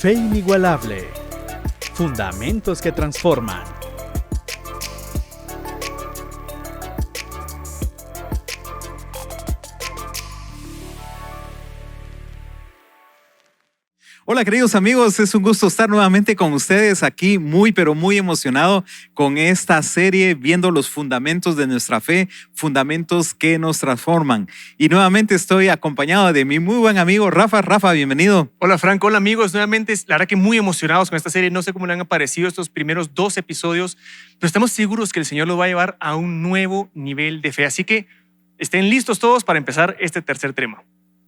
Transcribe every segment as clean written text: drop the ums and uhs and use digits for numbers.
Fe inigualable. Fundamentos que transforman. Hola queridos amigos, es un gusto estar nuevamente con ustedes aquí pero muy emocionado con esta serie viendo los fundamentos de nuestra fe, fundamentos que nos transforman. Y nuevamente estoy acompañado de mi muy buen amigo Rafa. Rafa, bienvenido. Hola Franco, hola amigos, nuevamente la verdad que muy emocionados con esta serie. No sé cómo le han parecido estos primeros 2 episodios, pero estamos seguros que el Señor los va a llevar a un nuevo nivel de fe. Así que estén listos todos para empezar este tercer tema.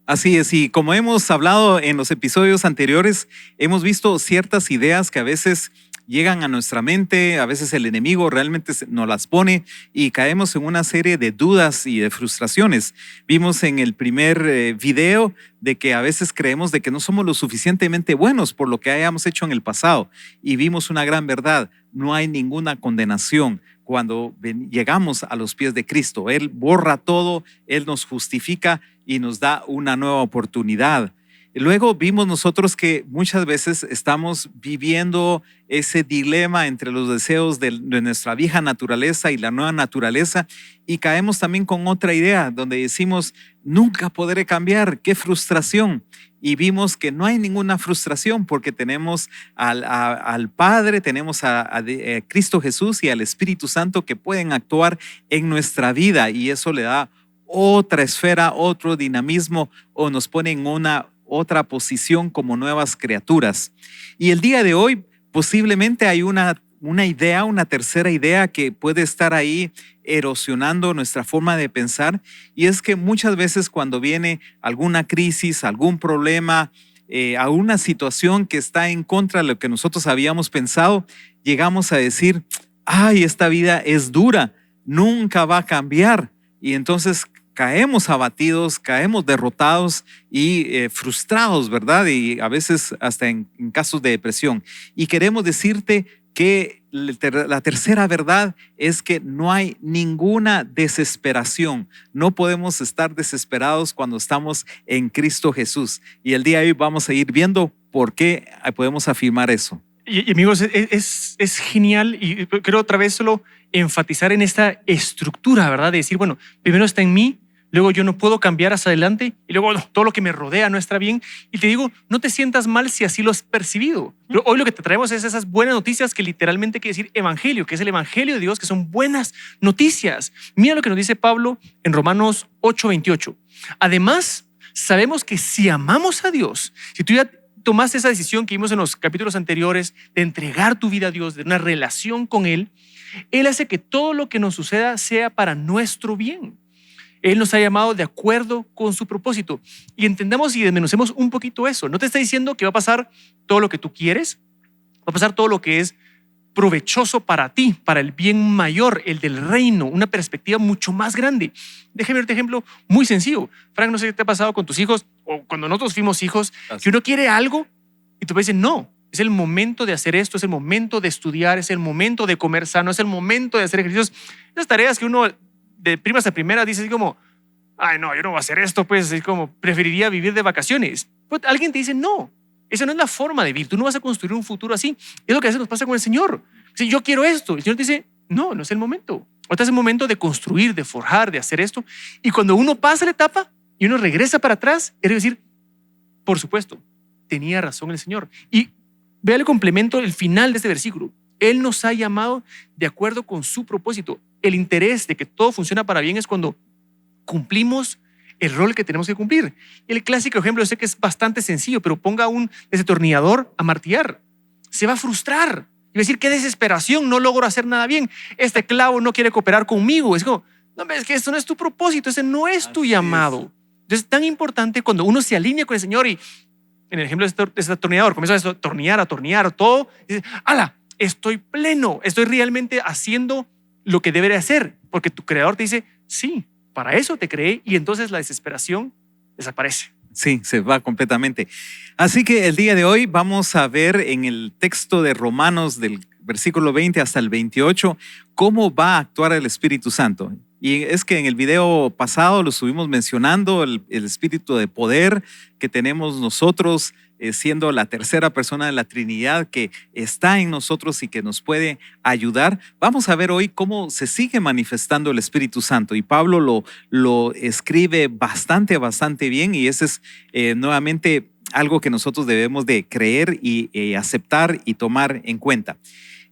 Así es, y como hemos hablado en los episodios anteriores, hemos visto ciertas ideas que a veces llegan a nuestra mente, a veces el enemigo realmente nos las pone y caemos en una serie de dudas y de frustraciones. Vimos en el primer video de que a veces creemos de que no somos lo suficientemente buenos por lo que hayamos hecho en el pasado, y vimos una gran verdad: no hay ninguna condenación cuando llegamos a los pies de Cristo. Él borra todo, Él nos justifica y nos da una nueva oportunidad. Luego vimos nosotros que muchas veces estamos viviendo ese dilema entre los deseos de nuestra vieja naturaleza y la nueva naturaleza, y caemos también con otra idea donde decimos: nunca podré cambiar, qué frustración. Y vimos que no hay ninguna frustración porque tenemos al Padre, tenemos a Cristo Jesús y al Espíritu Santo que pueden actuar en nuestra vida, y eso le da otra esfera, otro dinamismo, o nos pone en una otra posición como nuevas criaturas. Y el día de hoy posiblemente hay una idea, una tercera idea que puede estar ahí erosionando nuestra forma de pensar, y es que muchas veces cuando viene alguna crisis, algún problema, alguna situación que está en contra de lo que nosotros habíamos pensado, llegamos a decir: ay, esta vida es dura, nunca va a cambiar. Y entonces caemos abatidos, caemos derrotados y frustrados, ¿verdad? Y a veces hasta en casos de depresión. Y queremos decirte que la tercera verdad es que no hay ninguna desesperación. No podemos estar desesperados cuando estamos en Cristo Jesús. Y el día de hoy vamos a ir viendo por qué podemos afirmar eso. Y amigos, es genial, y quiero otra vez solo enfatizar en esta estructura, ¿verdad? De decir, bueno, primero está en mí, luego yo no puedo cambiar hacia adelante, y luego todo lo que me rodea no está bien. Y te digo, no te sientas mal si así lo has percibido. Pero hoy lo que te traemos es esas buenas noticias, que literalmente quiere decir evangelio, que es el evangelio de Dios, que son buenas noticias. Mira lo que nos dice Pablo en Romanos 8:28. Además, sabemos que si amamos a Dios, si tú ya tomaste esa decisión que vimos en los capítulos anteriores de entregar tu vida a Dios, de una relación con Él, Él hace que todo lo que nos suceda sea para nuestro bien. Él nos ha llamado de acuerdo con su propósito. Y entendamos y desmenucemos un poquito eso. No te está diciendo que va a pasar todo lo que tú quieres, va a pasar todo lo que es provechoso para ti, para el bien mayor, el del reino, una perspectiva mucho más grande. Déjame darte un ejemplo muy sencillo. Frank, no sé qué te ha pasado con tus hijos o cuando nosotros fuimos hijos, que uno quiere algo y tú dices: no, es el momento de hacer esto, es el momento de estudiar, es el momento de comer sano, es el momento de hacer ejercicios. Esas tareas que uno de primas a primeras dice así como: ay, no, yo no voy a hacer esto, pues es como preferiría vivir de vacaciones. Pues alguien te dice: no, esa no es la forma de vivir, tú no vas a construir un futuro así. Es lo que a veces nos pasa con el Señor. Si yo quiero esto, el Señor te dice: no, no es el momento. Ahorita es el momento de construir, de forjar, de hacer esto. Y cuando uno pasa la etapa y uno regresa para atrás, es decir: por supuesto, tenía razón el Señor. Y vea el complemento, el final de este versículo. Él nos ha llamado de acuerdo con su propósito. El interés de que todo funciona para bien es cuando cumplimos el rol que tenemos que cumplir. El clásico ejemplo, yo sé que es bastante sencillo, pero ponga un desatornillador a martillar. Se va a frustrar y va a decir: qué desesperación, no logro hacer nada bien. Este clavo no quiere cooperar conmigo. Es como: no, es que esto no es tu propósito, ese no es tu llamado. Entonces es tan importante cuando uno se alinea con el Señor, y en el ejemplo de este atornillador, comienza a atornillar todo, y dice: ala, estoy pleno, estoy realmente haciendo lo que debería hacer, porque tu creador te dice: sí, para eso te creé. Y entonces la desesperación desaparece. Sí, se va completamente. Así que el día de hoy vamos a ver en el texto de Romanos del versículo 20 hasta el 28 cómo va a actuar el Espíritu Santo. Y es que en el video pasado lo estuvimos mencionando, el espíritu de poder que tenemos nosotros, siendo la tercera persona de la Trinidad que está en nosotros y que nos puede ayudar. Vamos a ver hoy cómo se sigue manifestando el Espíritu Santo. Y Pablo lo escribe bastante bien, y ese es nuevamente algo que nosotros debemos de creer y aceptar y tomar en cuenta.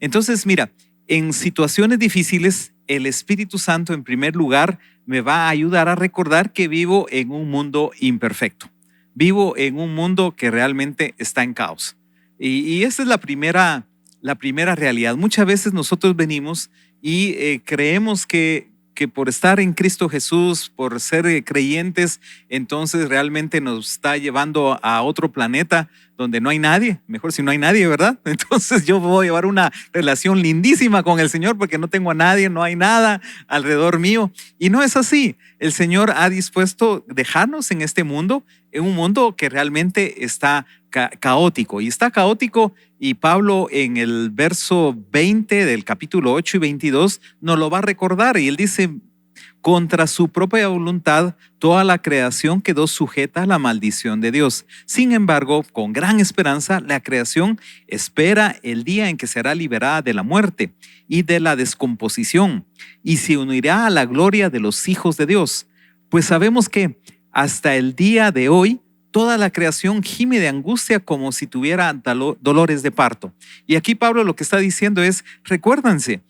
Entonces, mira, en situaciones difíciles, el Espíritu Santo, en primer lugar, me va a ayudar a recordar que vivo en un mundo imperfecto. Vivo en un mundo que realmente está en caos. Y esa es la primera realidad. Muchas veces nosotros venimos y creemos que por estar en Cristo Jesús, por ser creyentes, entonces realmente nos está llevando a otro planeta donde no hay nadie. Mejor si no hay nadie, ¿verdad? Entonces yo voy a llevar una relación lindísima con el Señor porque no tengo a nadie, no hay nada alrededor mío. Y no es así. El Señor ha dispuesto dejarnos en este mundo, en un mundo que realmente está caótico. Y está caótico, y Pablo en el verso 20 del capítulo 8 y 22 nos lo va a recordar, y él dice: contra su propia voluntad, toda la creación quedó sujeta a la maldición de Dios. Sin embargo, con gran esperanza, la creación espera el día en que será liberada de la muerte y de la descomposición, y se unirá a la gloria de los hijos de Dios. Pues sabemos que hasta el día de hoy, toda la creación gime de angustia como si tuviera dolores de parto. Y aquí Pablo lo que está diciendo es: recuérdense,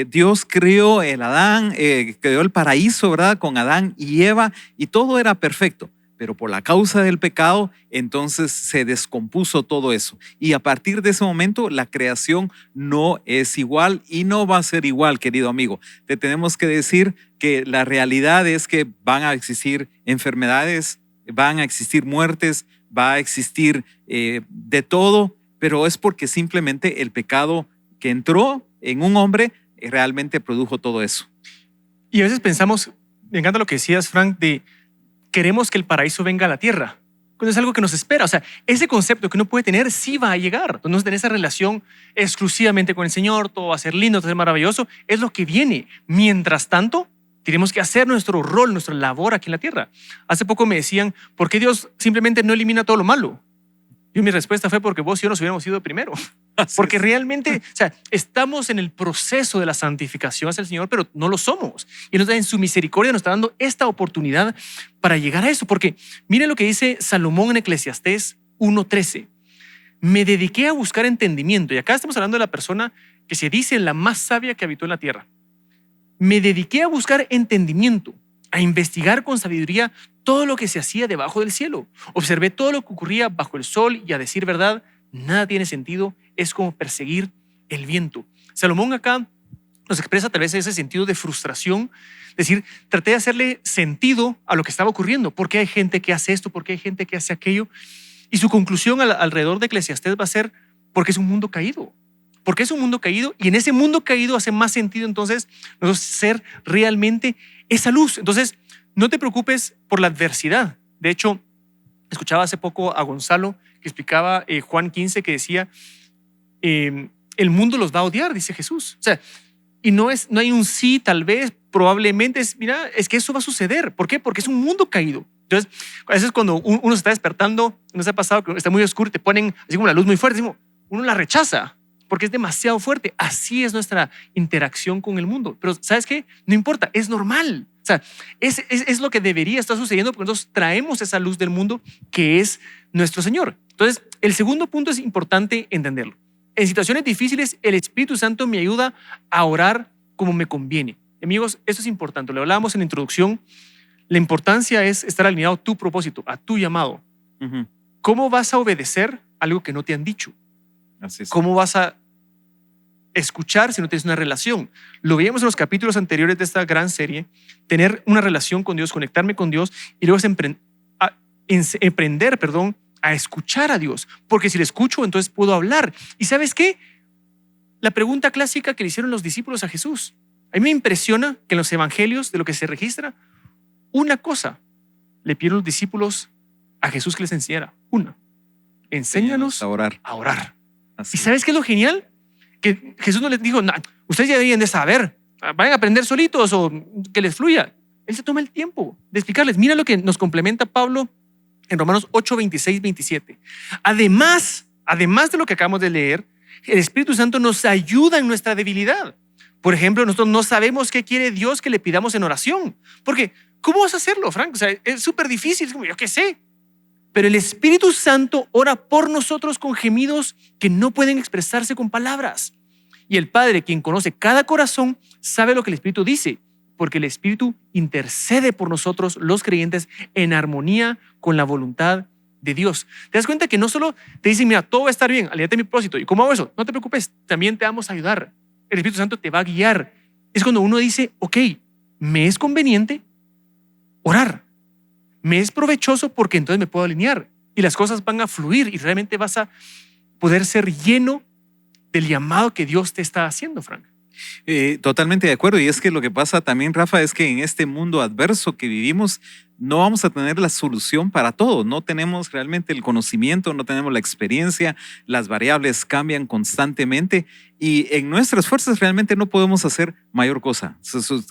Dios creó creó el paraíso, ¿verdad? Con Adán y Eva, y todo era perfecto. Pero por la causa del pecado, entonces se descompuso todo eso. Y a partir de ese momento, la creación no es igual y no va a ser igual, querido amigo. Te tenemos que decir que la realidad es que van a existir enfermedades, van a existir muertes, va a existir de todo, pero es porque simplemente el pecado que entró en un hombre realmente produjo todo eso. Y a veces pensamos, me encanta lo que decías, Frank, de queremos que el paraíso venga a la tierra, cuando es algo que nos espera. O sea, ese concepto que uno puede tener sí va a llegar. Entonces, tener esa relación exclusivamente con el Señor, todo va a ser lindo, todo va a ser maravilloso, es lo que viene. Mientras tanto, tenemos que hacer nuestro rol, nuestra labor aquí en la tierra. Hace poco me decían, ¿por qué Dios simplemente no elimina todo lo malo? Y mi respuesta fue: porque vos y yo nos hubiéramos ido primero. Porque realmente, o sea, estamos en el proceso de la santificación hacia el Señor, pero no lo somos. Y en su misericordia nos está dando esta oportunidad para llegar a eso. Porque miren lo que dice Salomón en Eclesiastés 1:13. Me dediqué a buscar entendimiento. Y acá estamos hablando de la persona que se dice la más sabia que habitó en la tierra. Me dediqué a buscar entendimiento, a investigar con sabiduría todo lo que se hacía debajo del cielo. Observé todo lo que ocurría bajo el sol, y a decir verdad, nada tiene sentido. Es como perseguir el viento. Salomón acá nos expresa tal vez ese sentido de frustración. Es decir, traté de hacerle sentido a lo que estaba ocurriendo. ¿Por qué hay gente que hace esto? ¿Por qué hay gente que hace aquello? Y su conclusión alrededor de Eclesiastés va a ser: porque es un mundo caído. Porque es un mundo caído, y en ese mundo caído hace más sentido entonces nosotros ser realmente esa luz. Entonces, no te preocupes por la adversidad. De hecho, escuchaba hace poco a Gonzalo que explicaba Juan 15, que decía: el mundo los va a odiar, dice Jesús. O sea, y no hay un sí, tal vez, probablemente. Mira, es que eso va a suceder. ¿Por qué? Porque es un mundo caído. Entonces, a veces cuando uno se está despertando, no se ha pasado que está muy oscuro, te ponen así como la luz muy fuerte, uno la rechaza porque es demasiado fuerte. Así es nuestra interacción con el mundo. Pero ¿sabes qué? No importa, es normal. O sea, es lo que debería estar sucediendo, porque nosotros traemos esa luz del mundo que es nuestro Señor. Entonces, el segundo punto es importante entenderlo. En situaciones difíciles, el Espíritu Santo me ayuda a orar como me conviene. Amigos, esto es importante. Lo hablábamos en la introducción. La importancia es estar alineado a tu propósito, a tu llamado. Uh-huh. ¿Cómo vas a obedecer algo que no te han dicho? Así es. ¿Cómo vas a escuchar si no tienes una relación? Lo veíamos en los capítulos anteriores de esta gran serie. Tener una relación con Dios, conectarme con Dios, y luego aprender a escuchar a Dios. Porque si le escucho, entonces puedo hablar. ¿Y sabes qué? La pregunta clásica que le hicieron los discípulos a Jesús. A mí me impresiona que en los evangelios, de lo que se registra, una cosa le pidieron los discípulos a Jesús que les enseñara. Una: enséñanos a orar. A orar. Así. ¿Y sabes qué es lo genial? Que Jesús no les dijo: ustedes ya deberían de saber. vayan a aprender solitos o que les fluya. Él se toma el tiempo de explicarles. Mira lo que nos complementa Pablo en Romanos 8, 26, 27. Además de lo que acabamos de leer, el Espíritu Santo nos ayuda en nuestra debilidad. Por ejemplo, nosotros no sabemos qué quiere Dios que le pidamos en oración. Porque, ¿cómo vas a hacerlo, Frank? O sea, es súper difícil. Es como, yo qué sé. Pero el Espíritu Santo ora por nosotros con gemidos que no pueden expresarse con palabras. Y el Padre, quien conoce cada corazón, sabe lo que el Espíritu dice, porque el Espíritu intercede por nosotros, los creyentes, en armonía con la voluntad de Dios. ¿Te das cuenta que no solo te dicen, mira, todo va a estar bien, aliéntate a mi propósito? ¿Y cómo hago eso? No te preocupes, también te vamos a ayudar. El Espíritu Santo te va a guiar. Es cuando uno dice, ok, me es conveniente orar. Me es provechoso porque entonces me puedo alinear y las cosas van a fluir y realmente vas a poder ser lleno del llamado que Dios te está haciendo, Frank. Totalmente de acuerdo. Y es que lo que pasa también, Rafa, es que en este mundo adverso que vivimos no vamos a tener la solución para todo. No tenemos realmente el conocimiento, no tenemos la experiencia, las variables cambian constantemente y en nuestras fuerzas realmente no podemos hacer mayor cosa.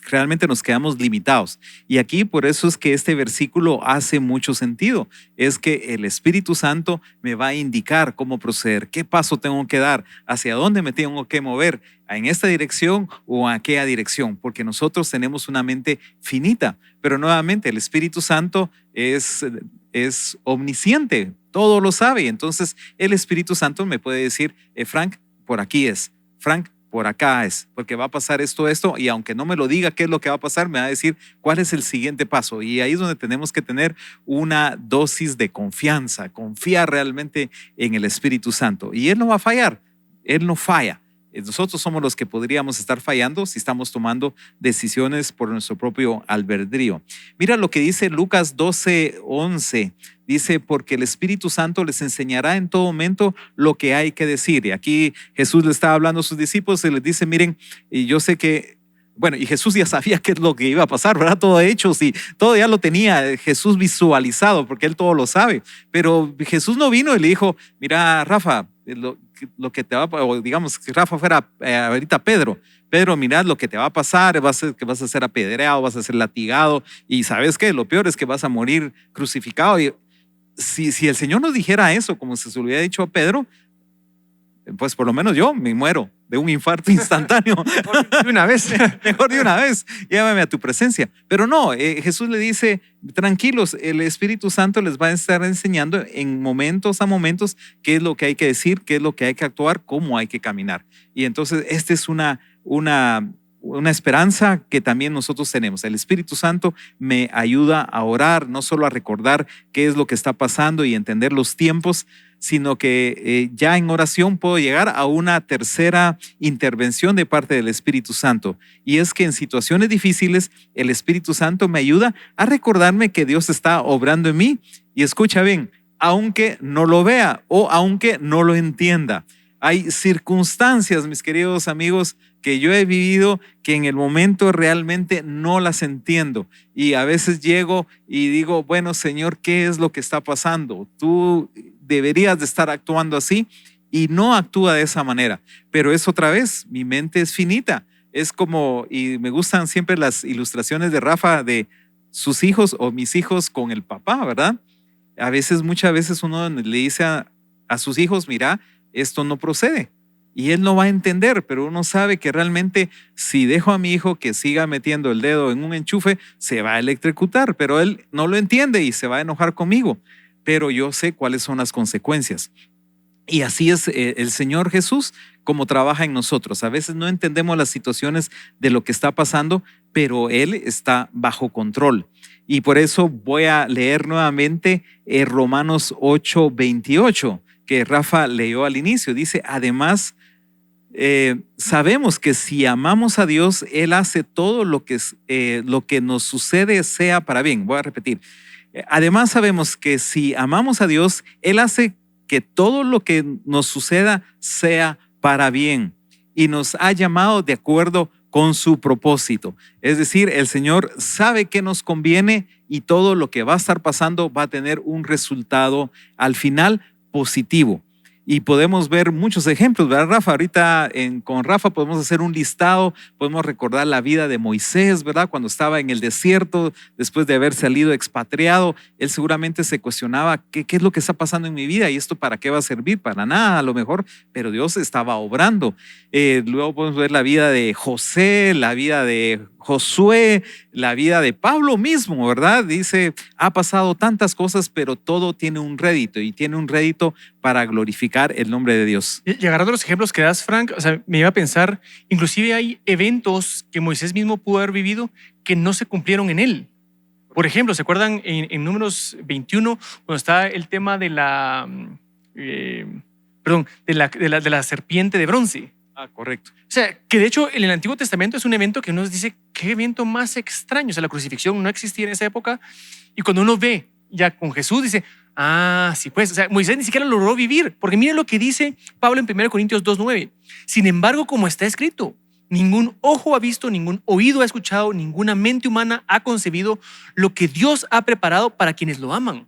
Realmente nos quedamos limitados. Y aquí por eso es que este versículo hace mucho sentido. Es que el Espíritu Santo me va a indicar cómo proceder, qué paso tengo que dar, hacia dónde me tengo que mover, en esta dirección o a aquella dirección, porque nosotros tenemos una mente finita. Pero nuevamente el Espíritu Santo es omnisciente, todo lo sabe. Entonces el Espíritu Santo me puede decir, Frank, por aquí es, Frank, por acá es, porque va a pasar esto, y aunque no me lo diga qué es lo que va a pasar, me va a decir cuál es el siguiente paso. Y ahí es donde tenemos que tener una dosis de confianza, confiar realmente en el Espíritu Santo. Y Él no va a fallar, Él no falla. Nosotros somos los que podríamos estar fallando si estamos tomando decisiones por nuestro propio albedrío. Mira lo que dice Lucas 12:11. Dice, porque el Espíritu Santo les enseñará en todo momento lo que hay que decir. Y aquí Jesús le estaba hablando a sus discípulos y les dice, miren, y yo sé que, bueno, y Jesús ya sabía qué es lo que iba a pasar, ¿verdad? Todo hecho, sí, todo ya lo tenía Jesús visualizado porque Él todo lo sabe. Pero Jesús no vino y le dijo, mira, Rafa, lo que te va a, o digamos que Rafa fuera ahorita Pedro, mirad lo que te va a pasar, que vas a ser apedreado, vas a ser latigado y ¿sabes qué? Lo peor es que vas a morir crucificado. Y si el Señor nos dijera eso, como se lo hubiera dicho a Pedro, pues por lo menos yo me muero de un infarto instantáneo. De una vez. Mejor de una vez, llévame a tu presencia. Pero no, Jesús le dice, tranquilos, el Espíritu Santo les va a estar enseñando en momentos a momentos qué es lo que hay que decir, qué es lo que hay que actuar, cómo hay que caminar. Y entonces esta es una esperanza que también nosotros tenemos. El Espíritu Santo me ayuda a orar, no solo a recordar qué es lo que está pasando y entender los tiempos, sino que ya en oración puedo llegar a una tercera intervención de parte del Espíritu Santo. Y es que en situaciones difíciles, el Espíritu Santo me ayuda a recordarme que Dios está obrando en mí. Y escucha bien, aunque no lo vea o aunque no lo entienda. Hay circunstancias, mis queridos amigos, que yo he vivido que en el momento realmente no las entiendo. Y a veces llego y digo, bueno, Señor, ¿qué es lo que está pasando? Tú deberías de estar actuando así y no actúa de esa manera. Pero es otra vez, mi mente es finita. Es como, y me gustan siempre las ilustraciones de Rafa de sus hijos o mis hijos con el papá, ¿verdad? Muchas veces uno le dice a sus hijos, mira, esto no procede. Y él no va a entender, pero uno sabe que realmente si dejo a mi hijo que siga metiendo el dedo en un enchufe, se va a electrocutar, pero él no lo entiende y se va a enojar conmigo. Pero yo sé cuáles son las consecuencias. Y así es el Señor Jesús como trabaja en nosotros. A veces no entendemos las situaciones de lo que está pasando, pero Él está bajo control. Y por eso voy a leer nuevamente Romanos 8:28, que Rafa leyó al inicio. Dice, además, sabemos que si amamos a Dios, Él hace todo lo que nos sucede sea para bien. Voy a repetir. Además sabemos que si amamos a Dios, Él hace que todo lo que nos suceda sea para bien y nos ha llamado de acuerdo con su propósito. Es decir, el Señor sabe que nos conviene y todo lo que va a estar pasando va a tener un resultado al final positivo. Y podemos ver muchos ejemplos, ¿verdad, Rafa? Ahorita con Rafa podemos hacer un listado, podemos recordar la vida de Moisés, ¿verdad? Cuando estaba en el desierto, después de haber salido expatriado, él seguramente se cuestionaba, ¿qué es lo que está pasando en mi vida? ¿Y esto para qué va a servir? Para nada, a lo mejor, pero Dios estaba obrando. Luego podemos ver la vida de José, la vida de Josué, la vida de Pablo mismo, ¿verdad? Dice, ha pasado tantas cosas, pero todo tiene un rédito y tiene un rédito para glorificar el nombre de Dios. Y agarrando los ejemplos que das, Frank, o sea, me iba a pensar, inclusive hay eventos que Moisés mismo pudo haber vivido que no se cumplieron en él. Por ejemplo, ¿se acuerdan en Números 21, cuando está el tema de de la serpiente de bronce? Ah, correcto. O sea, que de hecho en el Antiguo Testamento es un evento que uno dice, qué evento más extraño. O sea, la crucifixión no existía en esa época. Y cuando uno ve ya con Jesús, dice, ah, sí pues. O sea, Moisés ni siquiera logró vivir. Porque miren lo que dice Pablo en 1 Corintios 2:9. Sin embargo, como está escrito, ningún ojo ha visto, ningún oído ha escuchado, ninguna mente humana ha concebido lo que Dios ha preparado para quienes lo aman.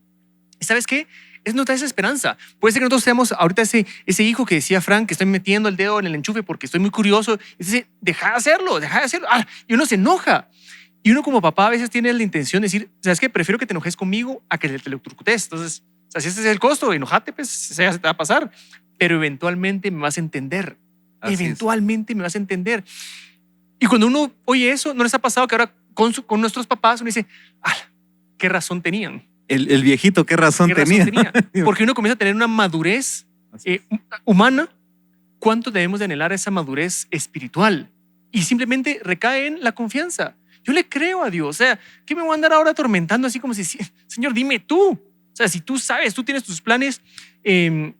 ¿Y sabes qué? Eso nos da esa esperanza. Puede ser que nosotros seamos ahorita ese hijo que decía Frank, que estoy metiendo el dedo en el enchufe porque estoy muy curioso. Y dice, deja de hacerlo, deja de hacerlo. Y uno se enoja. Y uno como papá a veces tiene la intención de decir, ¿sabes qué? Prefiero que te enojes conmigo a que te electrocutes. Entonces, o sea, si ese es el costo, enojate, pues se te va a pasar. Pero eventualmente me vas a entender. Eventualmente me vas a entender. Y cuando uno oye eso, ¿no les ha pasado que ahora con nuestros papás uno dice, ¿qué razón tenían? El viejito, ¿qué razón tenía? Porque uno comienza a tener una madurez humana. ¿Cuánto debemos de anhelar esa madurez espiritual? Y simplemente recae en la confianza. Yo le creo a Dios. O sea, ¿qué me voy a andar ahora atormentando así como si, Señor, dime tú? O sea, si tú sabes, tú tienes tus planes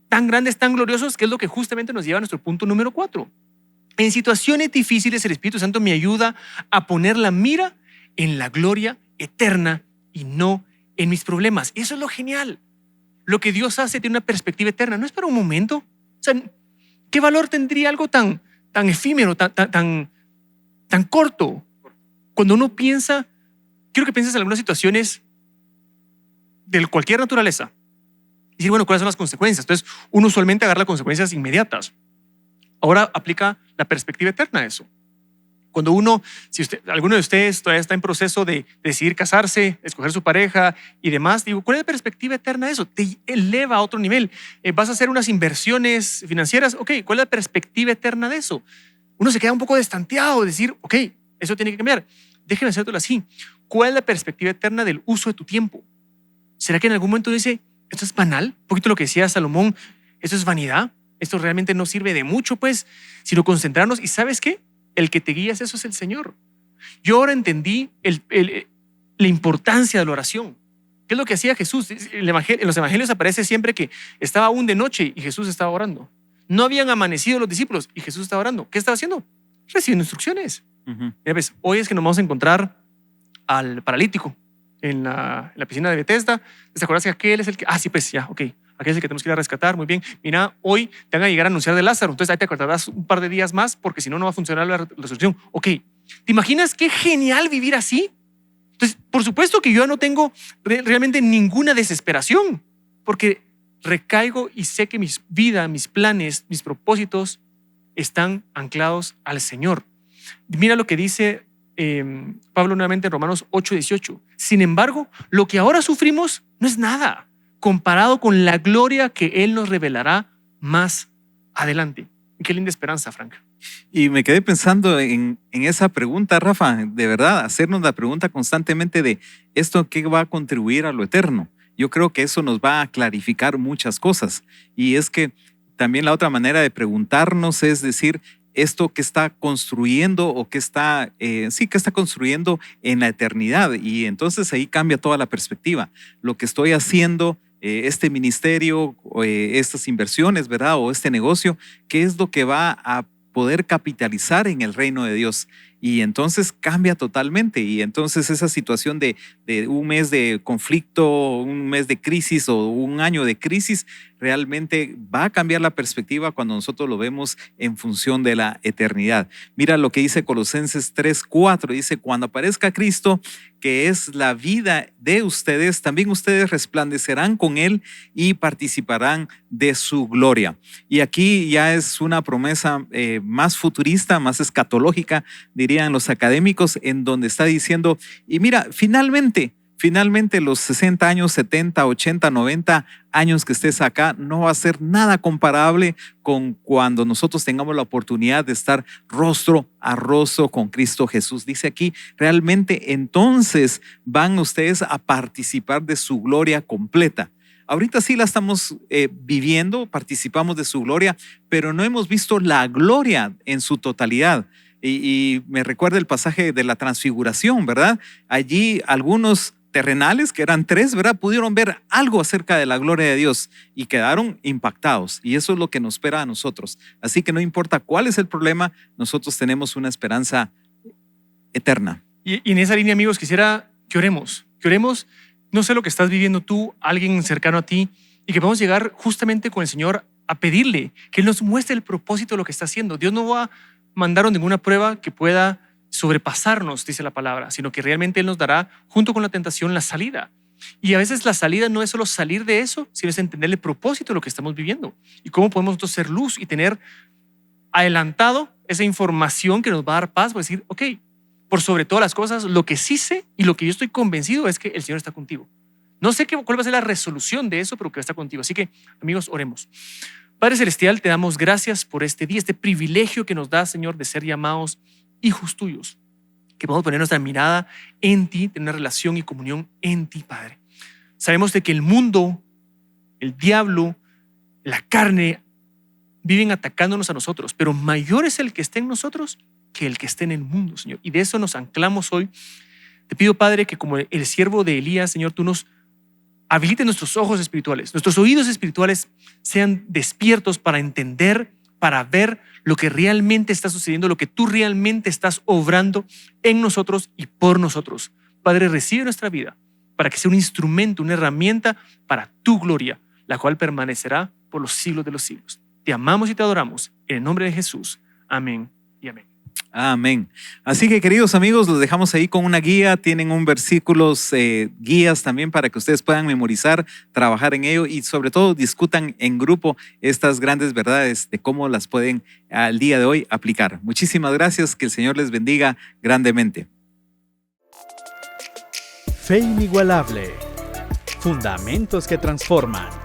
tan grandes, tan gloriosos, que es lo que justamente nos lleva a nuestro punto número 4. En situaciones difíciles, el Espíritu Santo me ayuda a poner la mira en la gloria eterna y no en mis problemas. Y eso es lo genial. Lo que Dios hace tiene una perspectiva eterna. No es para un momento. O sea, ¿qué valor tendría algo tan efímero, tan corto? Cuando uno piensa, quiero que pienses en algunas situaciones de cualquier naturaleza. Y decir, bueno, ¿cuáles son las consecuencias? Entonces, uno usualmente agarra las consecuencias inmediatas. Ahora aplica la perspectiva eterna a eso. Cuando alguno de ustedes todavía está en proceso de decidir casarse, escoger su pareja y demás, digo, ¿cuál es la perspectiva eterna de eso? Te eleva a otro nivel. ¿Vas a hacer unas inversiones financieras? Ok, ¿cuál es la perspectiva eterna de eso? Uno se queda un poco destanteado de decir, ok, eso tiene que cambiar. Déjenme hacértelo así. ¿Cuál es la perspectiva eterna del uso de tu tiempo? ¿Será que en algún momento dice, esto es banal? Un poquito lo que decía Salomón, esto es vanidad, esto realmente no sirve de mucho, pues, sino concentrarnos. ¿Y sabes qué? El que te guía es eso, es el Señor. Yo ahora entendí la importancia de la oración. ¿Qué es lo que hacía Jesús? En los evangelios aparece siempre que estaba aún de noche y Jesús estaba orando. No habían amanecido los discípulos y Jesús estaba orando. ¿Qué estaba haciendo? Recibiendo instrucciones. Ya ves, hoy es que nos vamos a encontrar al paralítico en la piscina de Bethesda. ¿Te acuerdas que aquel es el que? Sí, pues ya, ok. Aquel es el que tenemos que ir a rescatar. Muy bien. Mira, hoy te van a llegar a anunciar de Lázaro. Entonces ahí te acordarás un par de días más porque si no, no va a funcionar la resurrección. Ok. ¿Te imaginas qué genial vivir así? Entonces, por supuesto que yo no tengo realmente ninguna desesperación porque recaigo y sé que mi vida, mis planes, mis propósitos están anclados al Señor. Mira lo que dice Pablo nuevamente en Romanos 8:18. Sin embargo, lo que ahora sufrimos no es nada comparado con la gloria que Él nos revelará más adelante. Qué linda esperanza, Frank. Y me quedé pensando en esa pregunta, Rafa, de verdad, hacernos la pregunta constantemente de esto qué va a contribuir a lo eterno. Yo creo que eso nos va a clarificar muchas cosas. Y es que también la otra manera de preguntarnos es decir, esto que está construyendo o que está construyendo en la eternidad. Y entonces ahí cambia toda la perspectiva. Lo que estoy haciendo, este ministerio, estas inversiones, ¿verdad? O este negocio, ¿qué es lo que va a poder capitalizar en el reino de Dios? Y entonces cambia totalmente. Y entonces esa situación de un mes de conflicto, un mes de crisis o un año de crisis, realmente va a cambiar la perspectiva cuando nosotros lo vemos en función de la eternidad. Mira lo que dice Colosenses 3:4, dice: cuando aparezca Cristo, que es la vida de ustedes, también ustedes resplandecerán con Él y participarán de su gloria. Y aquí ya es una promesa más futurista, más escatológica, dirían los académicos, en donde está diciendo, y mira, finalmente los 60 años, 70, 80, 90 años que estés acá no va a ser nada comparable con cuando nosotros tengamos la oportunidad de estar rostro a rostro con Cristo Jesús. Dice aquí, realmente entonces van ustedes a participar de su gloria completa. Ahorita sí la estamos viviendo, participamos de su gloria, pero no hemos visto la gloria en su totalidad. Y me recuerda el pasaje de la transfiguración, ¿verdad? Allí algunos terrenales, que eran 3, ¿verdad?, pudieron ver algo acerca de la gloria de Dios y quedaron impactados. Y eso es lo que nos espera a nosotros. Así que no importa cuál es el problema, nosotros tenemos una esperanza eterna. Y en esa línea, amigos, quisiera que oremos. No sé lo que estás viviendo tú, alguien cercano a ti, y que podamos llegar justamente con el Señor a pedirle que Él nos muestre el propósito de lo que está haciendo. Dios no va a mandar ninguna prueba que pueda sobrepasarnos, dice la palabra, sino que realmente Él nos dará, junto con la tentación, la salida. Y a veces la salida no es solo salir de eso, sino es entender el propósito de lo que estamos viviendo y cómo podemos nosotros ser luz y tener adelantado esa información que nos va a dar paz para decir, ok, por sobre todas las cosas, lo que sí sé y lo que yo estoy convencido es que el Señor está contigo. No sé cuál va a ser la resolución de eso, pero que está contigo. Así que, amigos, oremos. Padre Celestial, te damos gracias por este día, este privilegio que nos da, Señor, de ser llamados hijos tuyos, que podamos poner nuestra mirada en ti, tener una relación y comunión en ti, Padre. Sabemos de que el mundo, el diablo, la carne, viven atacándonos a nosotros, pero mayor es el que esté en nosotros que el que esté en el mundo, Señor. Y de eso nos anclamos hoy. Te pido, Padre, que como el siervo de Elías, Señor, tú nos habilites nuestros ojos espirituales, nuestros oídos espirituales sean despiertos para entender, para ver lo que realmente está sucediendo, lo que tú realmente estás obrando en nosotros y por nosotros. Padre, recibe nuestra vida para que sea un instrumento, una herramienta para tu gloria, la cual permanecerá por los siglos de los siglos. Te amamos y te adoramos en el nombre de Jesús. Amén y amén. Amén. Así que, queridos amigos, los dejamos ahí con una guía. Tienen un versículos, guías también para que ustedes puedan memorizar, trabajar en ello y sobre todo discutan en grupo estas grandes verdades de cómo las pueden al día de hoy aplicar. Muchísimas gracias. Que el Señor les bendiga grandemente. Fe inigualable. Fundamentos que transforman.